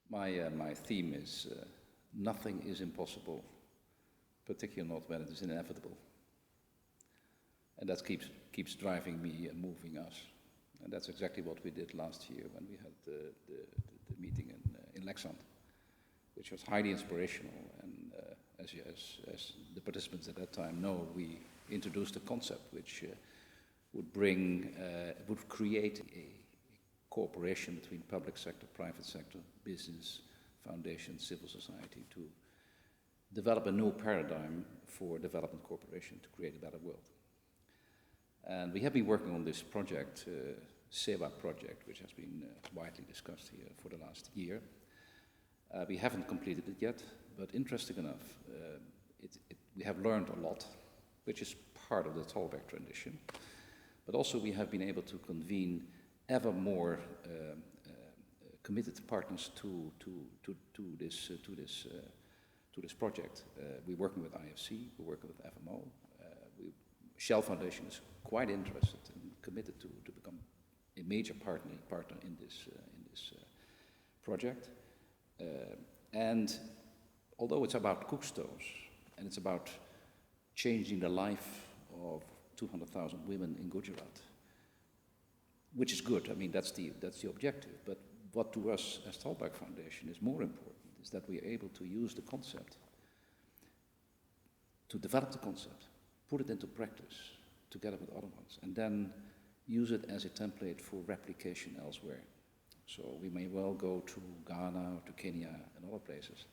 My theme is nothing is impossible, particularly not when it is inevitable. And that keeps driving me and moving us. And that's exactly what we did last year when we had the meeting in Lexand, which was highly inspirational. And as the participants at that time know, we introduced a concept which would create a cooperation between public sector, private sector, business, foundations, civil society to develop a new paradigm for development cooperation to create a better world. And we have been working on this project, SEWA project, which has been widely discussed here for the last year. We haven't completed it yet, but interesting enough, we have learned a lot, which is part of the Tällberg tradition. But also we have been able to convene ever more committed partners to this project. We're working with IFC, we're working with FMO. Shell Foundation is quite interested and committed to become a major partner in this project. And although it's about cook stoves and it's about changing the life of 200,000 women in Gujarat, which is good. I mean, that's the objective. But what to us as Tällberg Foundation is more important is that we are able to use the concept, to develop the concept, put it into practice together with other ones, and then use it as a template for replication elsewhere. So we may well go to Ghana or to Kenya and other places.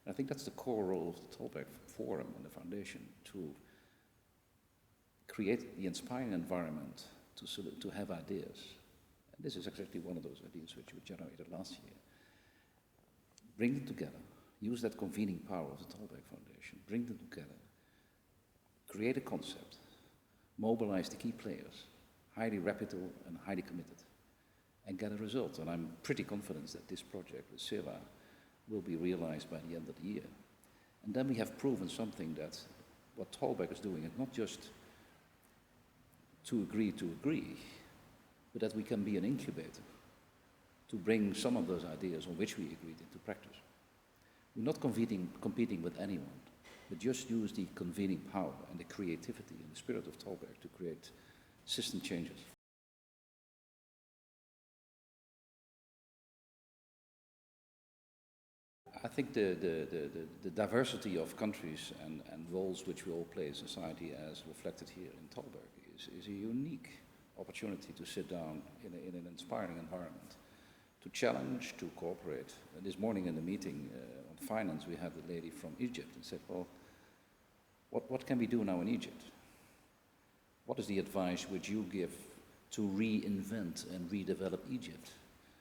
And I think that's the core role of the Tällberg Forum and the foundation, to create the inspiring environment to have ideas. And this is exactly one of those ideas which we generated last year. Bring them together, use that convening power of the Tällberg Foundation, bring them together, create a concept, mobilize the key players, highly reputable and highly committed, and get a result. And I'm pretty confident that this project with SEWA will be realized by the end of the year. And then we have proven something, that what Tällberg is doing is not just to agree, but that we can be an incubator to bring some of those ideas on which we agreed into practice. We're not competing with anyone, but just use the convening power and the creativity and the spirit of Tällberg to create system changes. I think the diversity of countries and roles which we all play in society, as reflected here in Tällberg, is a unique opportunity to sit down in an inspiring environment, to challenge, to cooperate. And this morning in the meeting on finance, we had a lady from Egypt and said, well, what can we do now in Egypt? What is the advice which you give to reinvent and redevelop Egypt?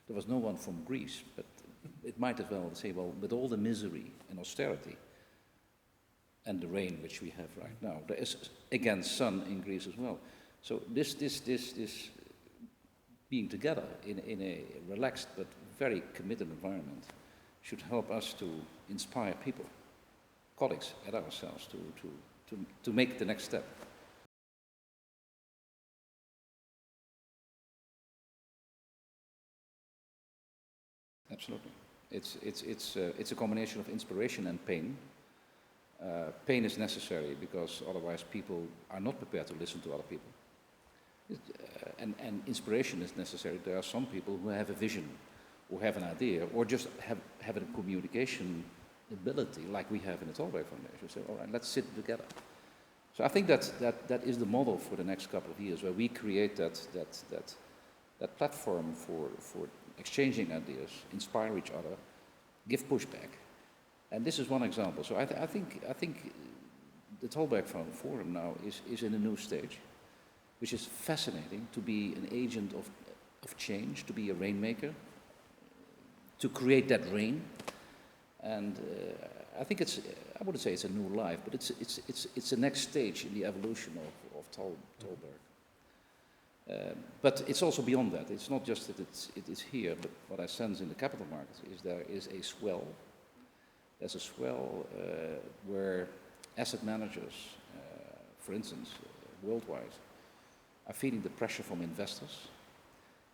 There was no one from Greece, but it might as well say, well, with all the misery and austerity and the rain which we have right now, there is again sun in Greece as well. So this being together in a relaxed but very committed environment should help us to inspire people, colleagues, and ourselves to make the next step. Absolutely. It's a combination of inspiration and pain. Pain is necessary because otherwise people are not prepared to listen to other people. And inspiration is necessary. There are some people who have a vision, or have an idea, or just have a communication ability like we have in the Tällberg Foundation. So, all right, let's sit together. So I think that is the model for the next couple of years, where we create that platform for exchanging ideas, inspire each other, give pushback. And this is one example. So I think the Tällberg Forum now is in a new stage, which is fascinating, to be an agent of change, to be a rainmaker, to create that rain. And I think I wouldn't say it's a new life, but it's the next stage in the evolution of Tällberg. But it's also beyond that. It's not just that it is here, but what I sense in the capital markets is there is a swell. There's a swell where asset managers, for instance, worldwide, are feeling the pressure from investors.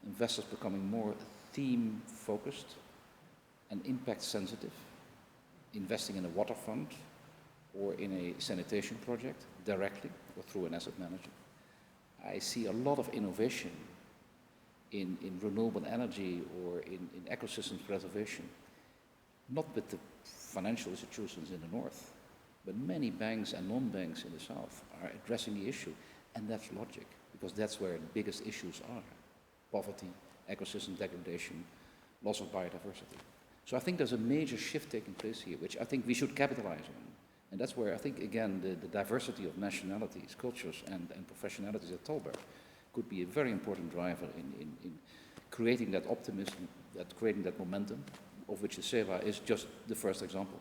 Investors becoming more theme-focused and impact sensitive, investing in a water fund or in a sanitation project directly or through an asset manager. I see a lot of innovation in renewable energy or in ecosystem preservation, not with the financial institutions in the north, but many banks and non-banks in the south are addressing the issue, and that's logic, because that's where the biggest issues are. Poverty, ecosystem degradation, loss of biodiversity. So I think there's a major shift taking place here, which I think we should capitalize on. And that's where I think, again, the diversity of nationalities, cultures, and professionalities at Tällberg could be a very important driver in creating that optimism, creating that momentum, of which the SEWA is just the first example.